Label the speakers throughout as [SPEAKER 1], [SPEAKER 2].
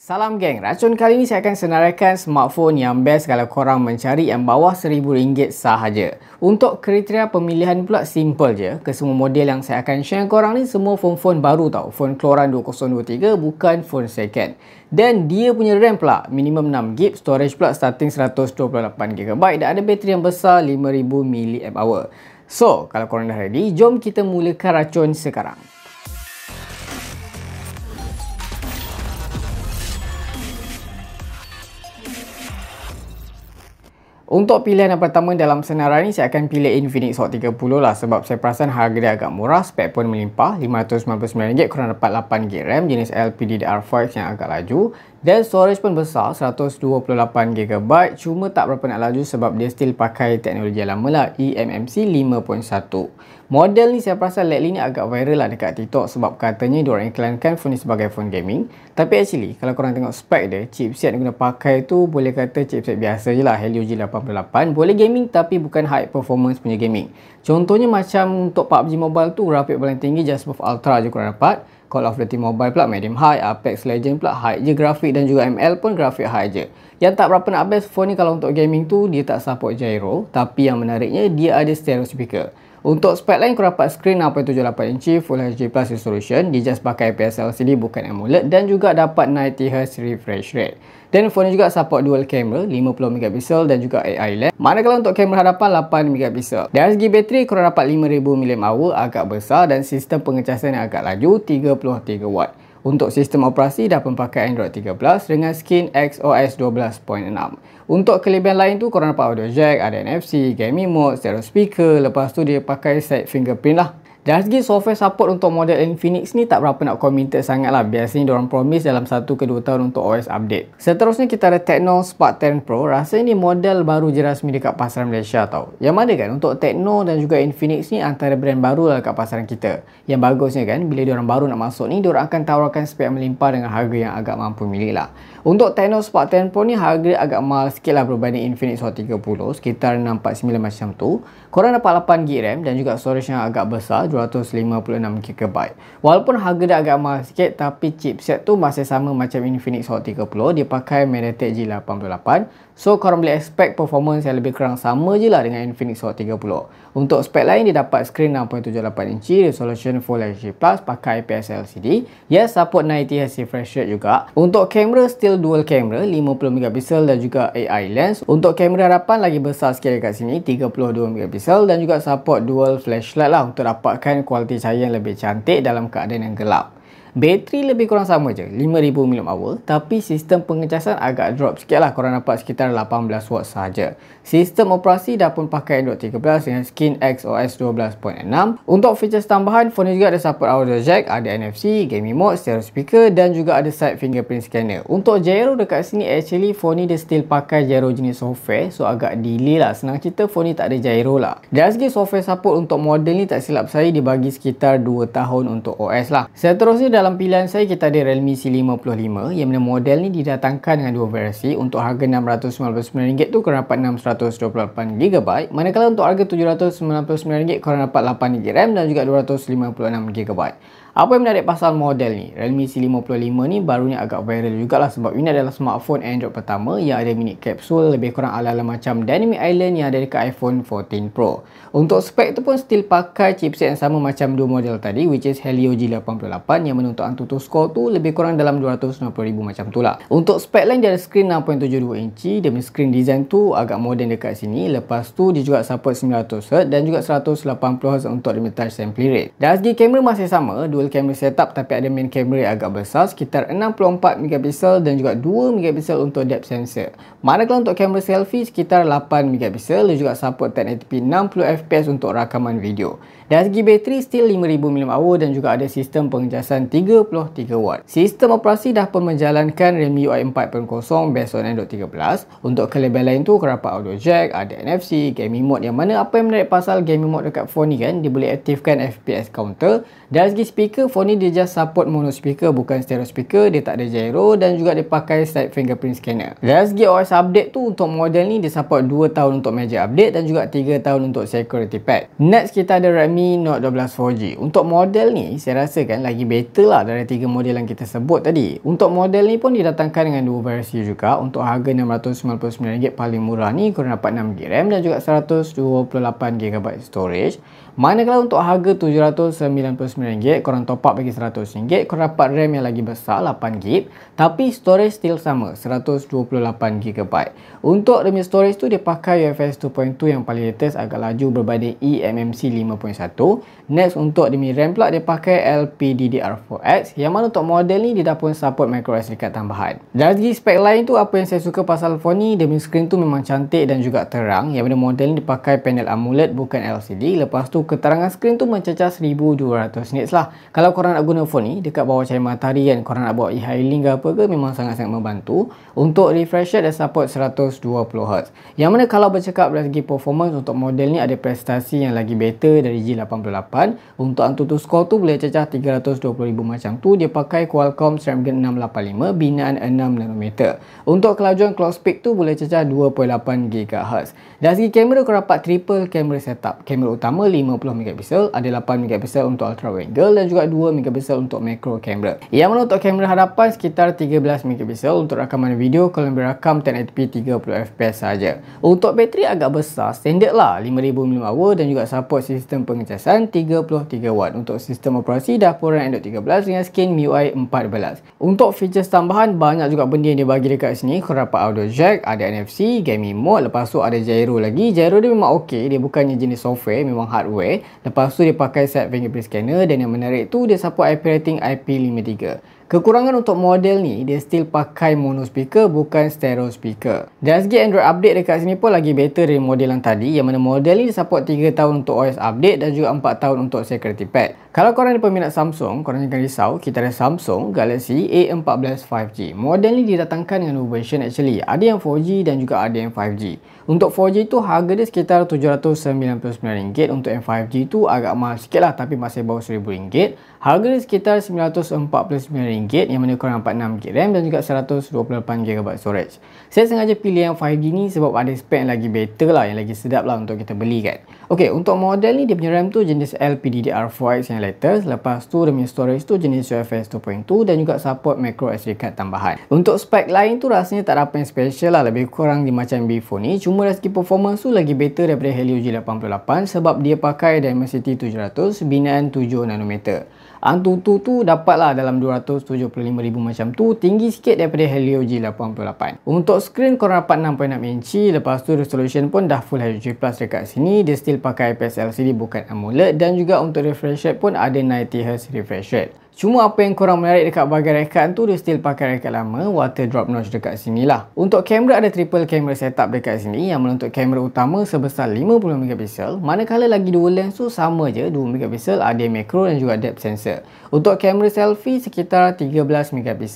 [SPEAKER 1] Salam geng, racun kali ini saya akan senaraikan smartphone yang best kalau korang mencari yang bawah RM1,000 sahaja. Untuk kriteria pemilihan pula simple je. Kesemua model yang saya akan share korang ni semua phone baru tau. Phone keluaran 2023 bukan phone second. Dan dia punya RAM pula minimum 6GB, storage pula starting 128GB dan ada bateri yang besar 5000 mAh. So, kalau korang dah ready, jom kita mulakan racun sekarang. Untuk pilihan yang pertama dalam senarai ni, saya akan pilih Infinix Hot 30 lah sebab saya perasan harga dia agak murah, spek pun melimpah. RM599 korang dapat 8GB RAM jenis LPDDR5 yang agak laju dan storage pun besar 128GB, cuma tak berapa nak laju sebab dia still pakai teknologi yang lama lah, eMMC 5.1. Model ni saya perasan lately ni agak viral lah dekat TikTok sebab katanya diorang iklankan phone ni sebagai phone gaming. Tapi actually kalau korang tengok spek dia, chipset yang guna pakai tu boleh kata chipset biasa je lah, Helio G88. Boleh gaming tapi bukan high performance punya gaming. Contohnya macam untuk PUBG Mobile tu grafik paling tinggi Just Move Ultra je korang dapat. Call of Duty Mobile pula medium high, Apex Legends pula high je grafik dan juga ML pun grafik high je. Yang tak berapa nak best phone ni kalau untuk gaming tu dia tak support gyro, tapi yang menariknya dia ada stereo speaker. Untuk spek lain korang dapat screen 6.78 inci Full HD Plus resolution, dia just pakai IPS LCD bukan AMOLED dan juga dapat 90Hz refresh rate. Dan phone ni juga support dual camera 50MP dan juga AI lens. Manakala untuk kamera hadapan 8MP. Dari segi bateri korang dapat 5000 mAh agak besar dan sistem pengecasan yang agak laju 33W. Untuk sistem operasi dah pun pakai Android 13 dengan skin XOS 12.6. Untuk kelebihan lain tu korang dapat audio jack, ada NFC, gaming mode, stereo speaker, lepas tu dia pakai side fingerprint lah. Dari segi software support untuk model Infinix ni tak berapa nak committed sangat lah. Biasanya diorang promise dalam 1 ke 2 tahun untuk OS update. Seterusnya kita ada Tecno Spark 10 Pro. Rasanya ni model baru je rasmi dekat pasaran Malaysia tau. Yang mana kan untuk Tecno dan juga Infinix ni antara brand baru lah dekat pasaran kita. Yang bagusnya kan bila diorang baru nak masuk ni, diorang akan tawarkan spek melimpah dengan harga yang agak mampu milik lah. Untuk Tecno Spark 10 Pro ni harga agak mahal sikit lah berbanding Infinix Hot 30, sekitar 649 macam tu. Korang dapat 8GB RAM dan juga storage yang agak besar 256GB. Walaupun harga dia agak mahal sikit, tapi chipset tu masih sama macam Infinix Hot 30. Dia pakai MediaTek G88. So korang boleh expect performance yang lebih kurang sama je lah dengan Infinix Hot 30. Untuk spek lain dia dapat screen 6.78 inci, resolution Full HD Plus, pakai IPS LCD. Yes, support 90Hz refresh rate juga. Untuk kamera still dual camera 50MP dan juga AI lens. Untuk kamera hadapan lagi besar sikit dekat sini 32MP dan juga support dual flashlight lah untuk dapatkan kualiti cahaya yang lebih cantik dalam keadaan yang gelap. Bateri lebih kurang sama je 5000 mAh, tapi sistem pengecasan agak drop sikit lah, korang dapat sekitar 18W sahaja. Sistem operasi dah pun pakai Android 13 dengan skin XOS 12.6. Untuk features tambahan, phone ni juga ada support audio jack, ada NFC, gaming mode, stereo speaker dan juga ada side fingerprint scanner. Untuk gyro dekat sini actually phone ni dia still pakai gyro jenis software, so agak delay lah. Senang cerita phone ni tak ada gyro lah. Dari segi software support untuk model ni tak silap saya dibagi sekitar 2 tahun untuk OS lah. Seterusnya dalam pilihan saya kita ada Realme C55 yang mana model ni didatangkan dengan dua versi. Untuk harga RM699 tu korang dapat 628GB, manakala untuk harga RM799 korang dapat 8GB RAM dan juga 256GB. Apa yang menarik pasal model ni? Realme C55 ni barunya agak viral jugalah sebab ini adalah smartphone Android pertama yang ada mini kapsul lebih kurang ala-ala macam Dynamic Island yang ada dekat iPhone 14 Pro. Untuk spek tu pun still pakai chipset yang sama macam dua model tadi, which is Helio G88, yang mana untuk Antutu score tu lebih kurang dalam 290,000 macam tu lah. Untuk spek lain dia ada screen 6.72 inci, dia punya screen design tu agak modern dekat sini. Lepas tu dia juga support 900Hz dan juga 180Hz untuk dia punya touch sampling rate. Dari segi kamera masih sama, dual camera setup, tapi ada main camera yang agak besar sekitar 64MP dan juga 2MP untuk depth sensor. Manakala untuk kamera selfie sekitar 8MP dan juga support 1080p 60fps untuk rakaman video. Dari segi bateri still 5000 mAh dan juga ada sistem pengecasan 33W. Sistem operasi dah pun menjalankan Realme UI 4.0 based on Android 13. Untuk kelebihan lain tu korang dapat audio jack, ada NFC, gaming mode, yang mana apa yang menarik pasal gaming mode dekat phone ni kan, dia boleh aktifkan FPS counter. Dari segi speaker speaker, phone ni dia just support mono speaker, bukan stereo speaker. Dia tak ada gyro dan juga dia pakai side fingerprint scanner. Dari segi OS update tu, untuk model ni dia support 2 tahun untuk major update dan juga 3 tahun untuk security patch. Next kita ada Redmi Note 12 4G. Untuk model ni saya rasa kan lagi better lah dari 3 model yang kita sebut tadi. Untuk model ni pun didatangkan dengan 2 versi juga. Untuk harga RM699 paling murah ni korang dapat 6GB RAM dan juga 128GB storage. Manakala untuk harga RM799 korang top up lagi RM100, korang dapat RAM yang lagi besar 8GB tapi storage still sama 128GB. Untuk demi storage tu dia pakai UFS 2.2 yang paling latest, agak laju berbanding eMMC 5.1. Next untuk demi RAM pula dia pakai LPDDR4X yang mana untuk model ni dia dah pun support microSD card tambahan. Dari segi spek lain tu, apa yang saya suka pasal phone ni, demi screen tu memang cantik dan juga terang, yang mana model ni dipakai panel AMOLED bukan LCD. Lepas tu keterangan skrin tu mencecah 1200 nits lah. Kalau korang nak guna phone ni dekat bawah cahaya matahari kan, korang nak buat e-hailing ke apa ke, memang sangat-sangat membantu. Untuk refresh rate dia support 120Hz. Yang mana kalau bercakap dari segi performance, untuk model ni ada prestasi yang lagi better dari G88. Untuk AnTuTu score tu boleh cecah 320,000 macam tu. Dia pakai Qualcomm Snapdragon 685 binaan 6nm. Untuk kelajuan clock speed tu boleh cecah 2.8 GHz. Dari segi kamera korang dapat triple camera setup. Kamera utama 50MP, ada 8MP untuk ultra wide angle dan juga 2MP untuk macro camera. Yang mana untuk kamera hadapan sekitar 13MP untuk rakaman video kalau berakam 1080p 30fps saja. Untuk bateri agak besar, standard lah 5000mAh dan juga support sistem pengecasan 33W. Untuk sistem operasi dapuran Android 13 dengan skin MIUI 14. Untuk features tambahan banyak juga benda yang dia bagi dekat sini. Korang dapat audio jack, ada NFC, gaming mode, lepas tu ada gyro lagi. Gyro dia memang okey, dia bukannya jenis software, memang hardware. Lepas tu dia pakai side fingerprint scanner dan yang menarik tu dia support IP rating IP53. Kekurangan untuk model ni, dia still pakai mono speaker bukan stereo speaker. Dari segi Android update dekat sini pun lagi better dari model yang tadi, yang mana model ni dia support 3 tahun untuk OS update dan juga 4 tahun untuk security patch. Kalau korang ni peminat Samsung, korang jangan risau, kita ada Samsung Galaxy A14 5G. Model ni didatangkan dengan 2 version actually. Ada yang 4G dan juga ada yang 5G. Untuk 4G tu harga dia sekitar RM799. Untuk yang 5G tu agak mahal sikit lah, tapi masih bawah RM1000. Harga dia sekitar RM949 yang mana korang dapat 6GB RAM dan juga 128GB storage. Saya sengaja pilih yang 5G ni sebab ada spek yang lagi better lah, yang lagi sedap lah untuk kita beli kan. Ok, untuk model ni dia punya RAM tu jenis LPDDR4X yang latest. Lepas tu dia punya storage tu jenis UFS 2.2 dan juga support microSD card tambahan. Untuk spek lain tu rasanya tak ada apa yang special lah, lebih kurang di macam B4 ni. Cuma dari segi performance tu lagi better daripada Helio G88 sebab dia pakai Dimensity 700 binaan 7nm. AnTuTu tu dapatlah dalam 275,000 macam tu, tinggi sikit daripada Helio G88. Untuk screen korang dapat 6.6 inci, lepas tu resolution pun dah Full HD+ dekat sini. Dia still pakai IPS LCD bukan AMOLED dan juga untuk refresh rate pun ada 90Hz refresh rate. Cuma apa yang korang menarik dekat bahagian rekaan tu, dia still pakai rekaan lama, water drop notch dekat sini lah. Untuk kamera ada triple camera setup dekat sini, yang mana untuk kamera utama sebesar 50MP, manakala lagi dua lens tu sama je 2MP, ada macro dan juga depth sensor. Untuk kamera selfie sekitar 13MP.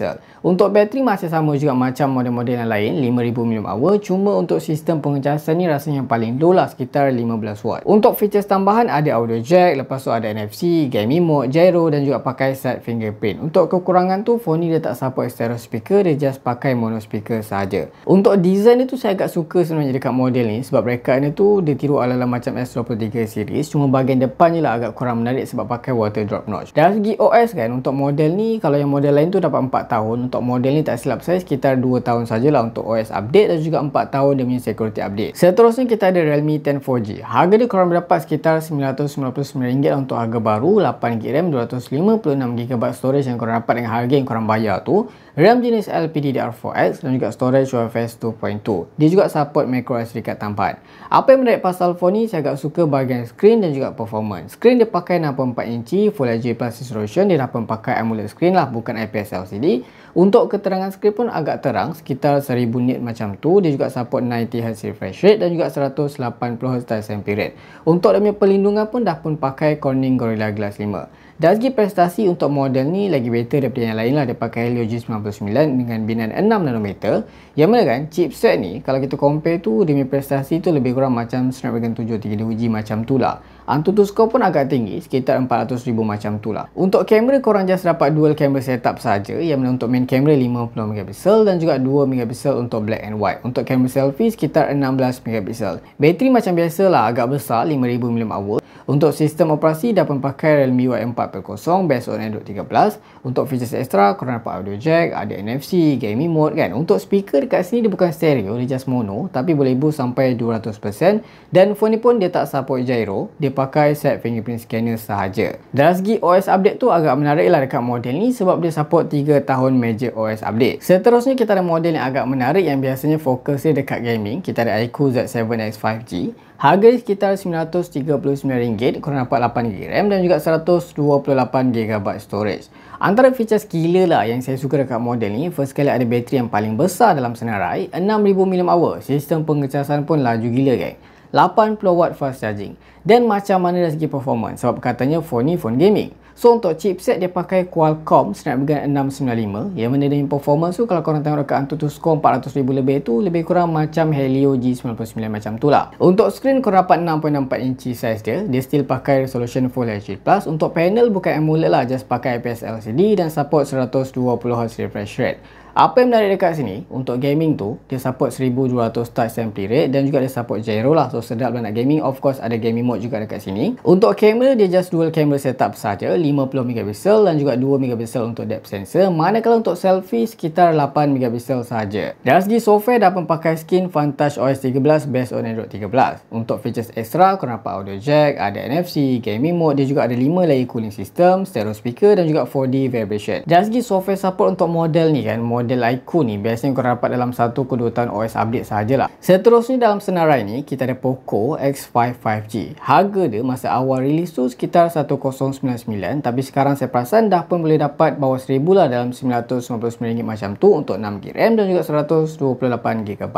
[SPEAKER 1] Untuk bateri masih sama juga macam model-model yang lain 5000mAh, cuma untuk sistem pengecasan ni rasanya yang paling low lah, sekitar 15W. Untuk features tambahan ada audio jack, lepas tu ada NFC, gaming mode, gyro dan juga pakai fingerprint. Untuk kekurangan tu, phone ni dia tak support stereo speaker, dia just pakai mono speaker saja. Untuk design dia tu saya agak suka sebenarnya dekat model ni sebab rekaan dia tu dia tiru ala-ala macam S23 series, cuma bahagian depan je lah agak kurang menarik sebab pakai water drop notch. Dari segi OS kan, untuk model ni, kalau yang model lain tu dapat 4 tahun, untuk model ni tak silap saya sekitar 2 tahun sajalah untuk OS update dan juga 4 tahun dia punya security update. Seterusnya kita ada Realme 10 4G. Harga dia korang dapat sekitar RM999 untuk harga baru, 8GB RAM, 256GB storage yang korang dapat dengan harga yang korang bayar tu. RAM jenis LPDDR4X dan juga storage UFS 2.2. Dia juga support microSD card tambahan. Apa yang menarik pasal phone ni, saya agak suka bahagian screen dan juga performance. Screen dia pakai 64 inci Full HD+ resolution, dia dah pun pakai AMOLED screen lah, bukan IPS LCD. Untuk keterangan skrin pun agak terang, sekitar 1000 nit macam tu. Dia juga support 90Hz refresh rate dan juga 180Hz touch sampling rate. Untuk dia punya perlindungan pun dah pun pakai Corning Gorilla Glass 5. Dari segi prestasi untuk model ni lagi better daripada yang lain lah. Dia pakai Helio G99 dengan binaan 6nm. Yang mana kan chipset ni kalau kita compare tu, dia punya prestasi tu lebih kurang macam Snapdragon 732G macam tu lah. AnTuTu score pun agak tinggi, sekitar 400,000 macam tu lah. Untuk kamera korang just dapat dual camera setup saja, yang mana untuk main kamera 50MP dan juga 2MP untuk black and white. Untuk kamera selfie sekitar 16MP. Bateri macam biasa lah, agak besar, 5000 mAh. Untuk sistem operasi dapat pakai Realme UI 4.0 based on Android 13. Untuk features extra korang dapat audio jack, ada NFC, gaming mode kan. Untuk speaker dekat sini dia bukan stereo, dia just mono, tapi boleh boost sampai 200%. Dan phone ni pun dia tak support gyro, dia pakai set fingerprint scanner sahaja. Dari segi OS update tu agak menarik lah dekat model ni sebab dia support 3 tahun major OS update. Seterusnya kita ada model yang agak menarik yang biasanya fokus dia dekat gaming. Kita ada iQOO Z7X 5G. Harga dia sekitar RM939, korang dapat 8GB RAM dan juga 128GB storage. Antara features gila lah yang saya suka dekat model ni, first kali ada bateri yang paling besar dalam senarai, 6000 mAh. Sistem pengecasan pun laju gila geng. 80W fast charging. Dan macam mana dari segi performance, sebab katanya phone ni phone gaming. So untuk chipset dia pakai Qualcomm Snapdragon 695, yang mana dengan performance tu kalau korang tengok dekat AnTuTu score 400,000 lebih tu lebih kurang macam Helio G99 macam tu lah. Untuk screen korang dapat 6.4 inci size dia, dia still pakai resolution Full HD+. Untuk panel bukan AMOLED lah, just pakai IPS LCD dan support 120Hz refresh rate. Apa yang menarik dekat sini, untuk gaming tu, dia support 1200 touch sampling rate dan juga dia support gyro lah. So sedap lah nak gaming, of course ada gaming mode juga dekat sini. Untuk kamera, dia just dual camera setup saja, 50MP dan juga 2MP untuk depth sensor. Manakala untuk selfie, sekitar 8MP saja. Dari segi software, dapat pakai skin FunTouch OS 13 based on Android 13. Untuk features extra, korang dapat audio jack, ada NFC, gaming mode, dia juga ada 5 layer cooling system, stereo speaker dan juga 4D vibration. Dari segi software support untuk model ni kan, model iQOO ni biasanya korang dapat dalam 1 ke 2 tahun OS update sahajalah. Seterusnya dalam senarai ni kita ada Poco X5 5G. Harga dia masa awal rilis tu sekitar 1099, tapi sekarang saya perasan dah pun boleh dapat bawah 1000 lah dalam RM999 macam tu untuk 6GB RAM dan juga 128GB.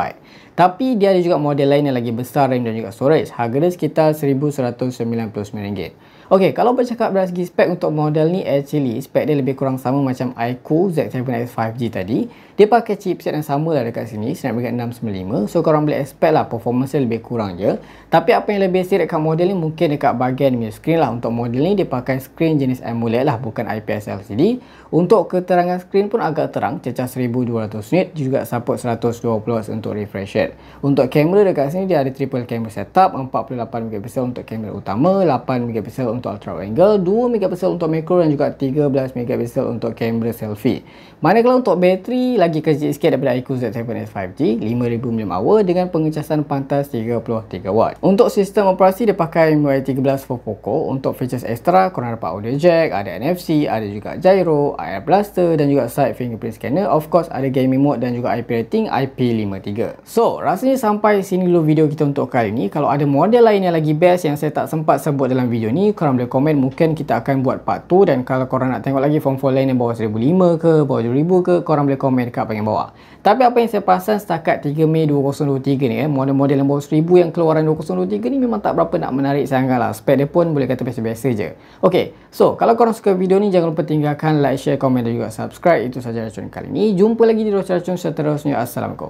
[SPEAKER 1] Tapi dia ada juga model lain yang lagi besar RAM dan juga storage. Harga dia sekitar RM1199. Okey, kalau bercakap dari segi spek untuk model ni, actually spek dia lebih kurang sama macam iQOO Z7X 5G tadi. Dia pakai chipset yang sama lah dekat sini, Snapdragon 695. So korang boleh expect lah performance dia lebih kurang je. Tapi apa yang lebih best dekat model ni mungkin dekat bahagian punya screen lah. Untuk model ni dia pakai screen jenis AMOLED lah, bukan IPS LCD. Untuk keterangan screen pun agak terang, cecah 1200 nit, juga support 120Hz untuk refresh rate. Untuk kamera dekat sini dia ada triple camera setup, 48MP untuk kamera utama, 8MP untuk ultra wide angle, 2MP untuk macro dan juga 13MP untuk kamera selfie. Manakala untuk bateri lagi kecil sikit daripada iQOO Z7X 5G, 5000 mAh dengan pengecasan pantas 33W. Untuk sistem operasi dia pakai MIUI 13 for Poco. Untuk features extra korang dapat audio jack, ada NFC, ada juga gyro, air blaster dan juga side fingerprint scanner. Of course ada gaming mode dan juga IP rating IP53. So rasanya sampai sini dulu video kita untuk kali ni. Kalau ada model lain yang lagi best yang saya tak sempat sebut dalam video ni, korang boleh komen, mungkin kita akan buat part 2. Dan kalau korang nak tengok lagi phone lain yang bawah 1005 ke, bawah 7000 ke, korang boleh komen dekat bahagian bawah. Tapi apa yang saya perasan setakat 3 Mei 2023 ni model-model yang bawah 1000 yang keluaran 2023 ni memang tak berapa nak menarik sangat lah. Spek dia pun boleh kata biasa-biasa je. Ok, so kalau korang suka video ni jangan lupa tinggalkan like, share, komen dan juga subscribe. Itu sahaja racun kali ni. Jumpa lagi di racun seterusnya. Assalamualaikum.